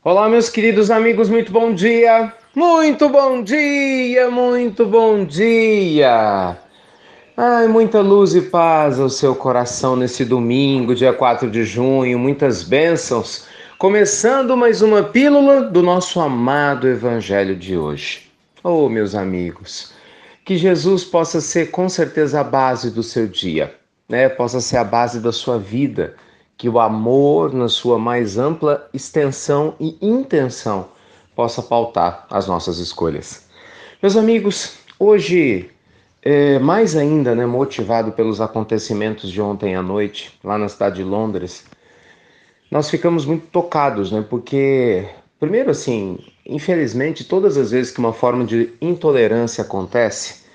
Olá, meus queridos amigos, muito bom dia! Muito bom dia, muito bom dia! Ai, muita luz e paz ao seu coração nesse domingo, dia 4 de junho, muitas bênçãos. Começando mais uma pílula do nosso amado Evangelho de hoje. Oh, meus amigos, que Jesus possa ser com certeza a base do seu dia, né? Possa ser a base da sua vida, que o amor, na sua mais ampla extensão e intenção, possa pautar as nossas escolhas. Meus amigos, hoje, mais ainda, né, motivado pelos acontecimentos de ontem à noite, lá na cidade de Londres, nós ficamos muito tocados, né? Porque, primeiro, assim, infelizmente, todas as vezes que uma forma de intolerância acontece,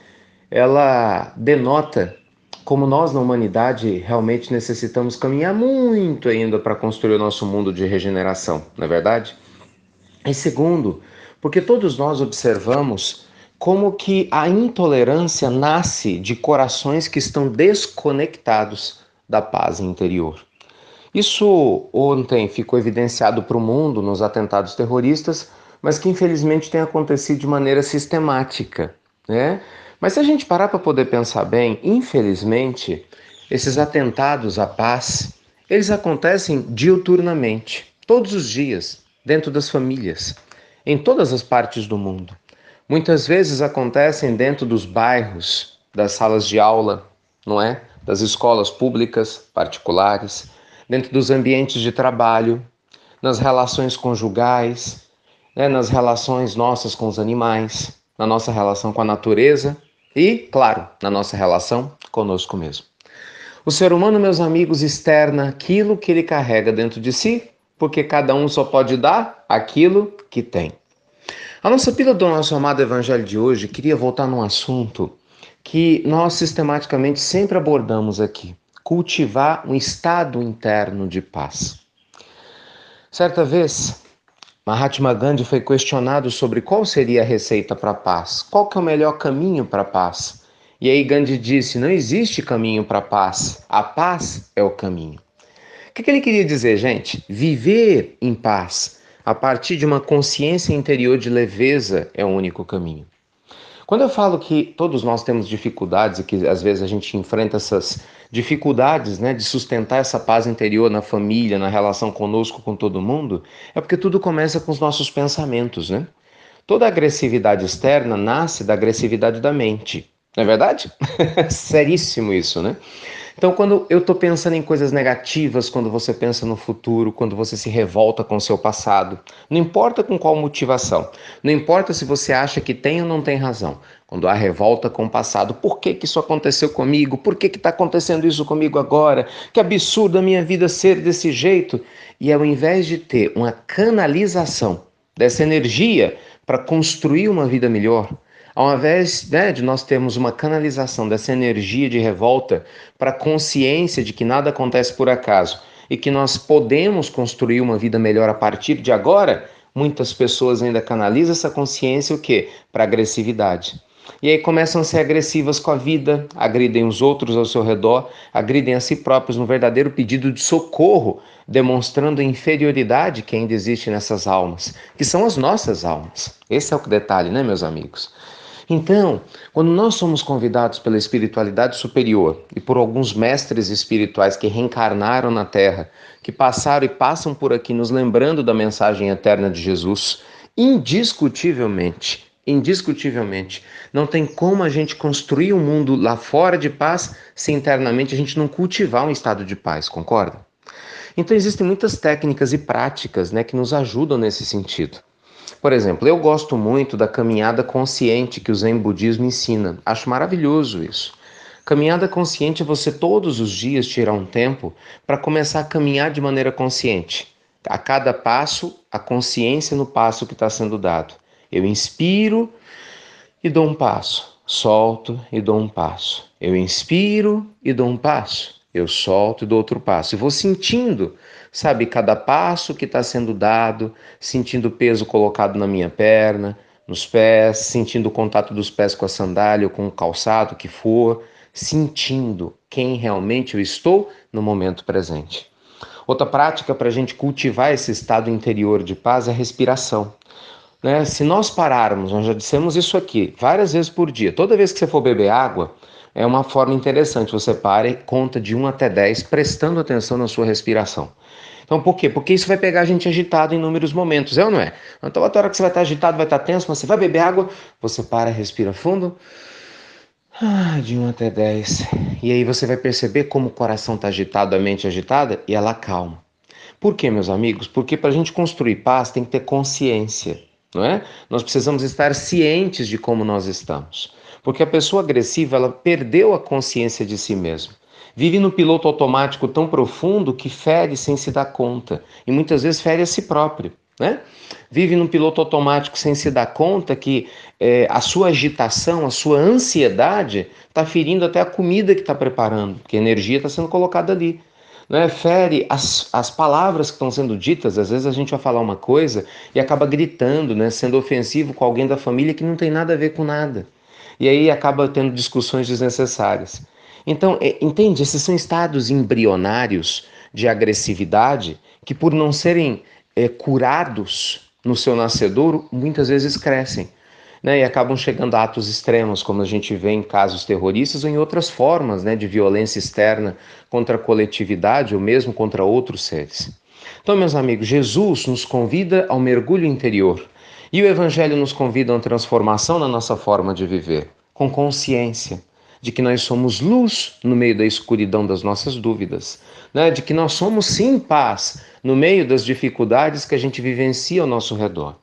ela denota como nós na humanidade realmente necessitamos caminhar muito ainda para construir o nosso mundo de regeneração, não é verdade? E segundo, porque todos nós observamos como que a intolerância nasce de corações que estão desconectados da paz interior. Isso ontem ficou evidenciado para o mundo nos atentados terroristas, mas que infelizmente tem acontecido de maneira sistemática, né? Mas se a gente parar para poder pensar bem, infelizmente, esses atentados à paz, eles acontecem diuturnamente, todos os dias, dentro das famílias, em todas as partes do mundo. Muitas vezes acontecem dentro dos bairros, das salas de aula, não é? Das escolas públicas, particulares, dentro dos ambientes de trabalho, nas relações conjugais, né? Nas relações nossas com os animais, na nossa relação com a natureza e, claro, na nossa relação conosco mesmo. O ser humano, meus amigos, externa aquilo que ele carrega dentro de si, porque cada um só pode dar aquilo que tem. A nossa pílula do nosso amado Evangelho de hoje queria voltar num assunto que nós sistematicamente sempre abordamos aqui: cultivar um estado interno de paz. Certa vez, Mahatma Gandhi foi questionado sobre qual seria a receita para a paz, qual que é o melhor caminho para a paz. E aí Gandhi disse: não existe caminho para a paz é o caminho. O que ele queria dizer, gente? Viver em paz a partir de uma consciência interior de leveza é o único caminho. Quando eu falo que todos nós temos dificuldades e que às vezes a gente enfrenta essas dificuldades, né, de sustentar essa paz interior na família, na relação conosco, com todo mundo, é porque tudo começa com os nossos pensamentos, né? Toda agressividade externa nasce da agressividade da mente. Não é verdade? Seríssimo isso, né? Então, quando eu estou pensando em coisas negativas, quando você pensa no futuro, quando você se revolta com o seu passado, não importa com qual motivação, não importa se você acha que tem ou não tem razão, quando há revolta com o passado, por que que isso aconteceu comigo? Por que que está acontecendo isso comigo agora? Que absurdo a minha vida ser desse jeito! E ao invés de ter uma canalização dessa energia para construir uma vida melhor, ao invés, né, de nós termos uma canalização dessa energia de revolta para a consciência de que nada acontece por acaso e que nós podemos construir uma vida melhor a partir de agora, muitas pessoas ainda canalizam essa consciência o quê? Para agressividade. E aí começam a ser agressivas com a vida, agridem os outros ao seu redor, agridem a si próprios no verdadeiro pedido de socorro, demonstrando a inferioridade que ainda existe nessas almas, que são as nossas almas. Esse é o detalhe, né, meus amigos? Então, quando nós somos convidados pela espiritualidade superior e por alguns mestres espirituais que reencarnaram na Terra, que passaram e passam por aqui nos lembrando da mensagem eterna de Jesus, indiscutivelmente, não tem como a gente construir um mundo lá fora de paz se internamente a gente não cultivar um estado de paz, concorda? Então existem muitas técnicas e práticas, né, que nos ajudam nesse sentido. Por exemplo, eu gosto muito da caminhada consciente que o Zen Budismo ensina. Acho maravilhoso isso. Caminhada consciente é você todos os dias tirar um tempo para começar a caminhar de maneira consciente. A cada passo, a consciência no passo que está sendo dado. Eu inspiro e dou um passo. Solto e dou um passo. Eu inspiro e dou um passo. Eu solto e dou outro passo. E vou sentindo, sabe, cada passo que está sendo dado, sentindo o peso colocado na minha perna, nos pés, sentindo o contato dos pés com a sandália ou com o calçado que for, sentindo quem realmente eu estou no momento presente. Outra prática para a gente cultivar esse estado interior de paz é a respiração. Né? Se nós pararmos, nós já dissemos isso aqui várias vezes por dia, toda vez que você for beber água, é uma forma interessante, você para e conta de 1 até 10, prestando atenção na sua respiração. Então por quê? Porque isso vai pegar a gente agitado em inúmeros momentos, é ou não é? Então a hora que você vai estar agitado, vai estar tenso, mas você vai beber água, você para, respira fundo, de 1 até 10, e aí você vai perceber como o coração está agitado, a mente agitada, e ela calma. Por quê, meus amigos? Porque para a gente construir paz tem que ter consciência, não é? Nós precisamos estar cientes de como nós estamos. Porque a pessoa agressiva, ela perdeu a consciência de si mesma. Vive no piloto automático tão profundo que fere sem se dar conta. E muitas vezes fere a si próprio, né? Vive num piloto automático sem se dar conta que a sua agitação, a sua ansiedade está ferindo até a comida que está preparando, porque a energia está sendo colocada ali. Né? Fere as palavras que estão sendo ditas. Às vezes a gente vai falar uma coisa e acaba gritando, né? Sendo ofensivo com alguém da família que não tem nada a ver com nada. E aí acaba tendo discussões desnecessárias. Então, entende? Esses são estados embrionários de agressividade que, por não serem curados no seu nascedouro, muitas vezes crescem. Né, e acabam chegando a atos extremos, como a gente vê em casos terroristas ou em outras formas, né, de violência externa contra a coletividade ou mesmo contra outros seres. Então, meus amigos, Jesus nos convida ao mergulho interior e o Evangelho nos convida a uma transformação na nossa forma de viver, com consciência de que nós somos luz no meio da escuridão das nossas dúvidas, né, de que nós somos sim paz no meio das dificuldades que a gente vivencia ao nosso redor.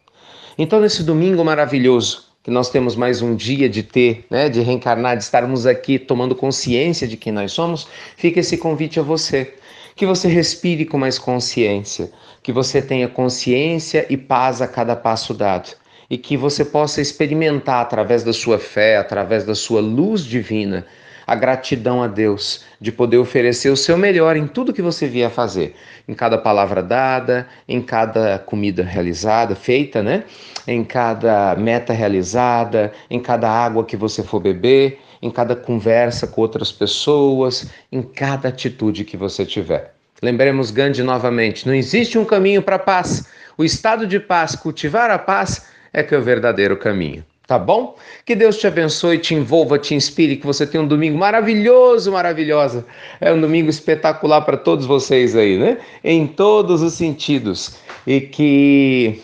Então, nesse domingo maravilhoso, que nós temos mais um dia de ter, né, de reencarnar, de estarmos aqui tomando consciência de quem nós somos, fica esse convite a você. Que você respire com mais consciência, que você tenha consciência e paz a cada passo dado. E que você possa experimentar através da sua fé, através da sua luz divina, a gratidão a Deus de poder oferecer o seu melhor em tudo que você vier a fazer, em cada palavra dada, em cada comida realizada, feita, né? Em cada meta realizada, em cada água que você for beber, em cada conversa com outras pessoas, em cada atitude que você tiver. Lembremos Gandhi novamente, não existe um caminho para a paz. O estado de paz, cultivar a paz, é que é o verdadeiro caminho. Tá bom? Que Deus te abençoe, te envolva, te inspire, que você tenha um domingo maravilhoso, maravilhosa. É um domingo espetacular para todos vocês aí, né? Em todos os sentidos. E que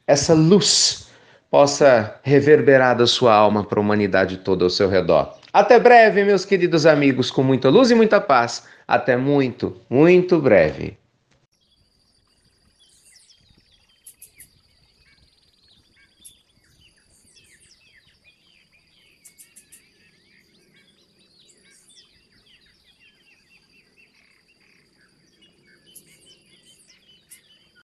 essa luz possa reverberar da sua alma para a humanidade toda ao seu redor. Até breve, meus queridos amigos, com muita luz e muita paz. Até muito, muito breve.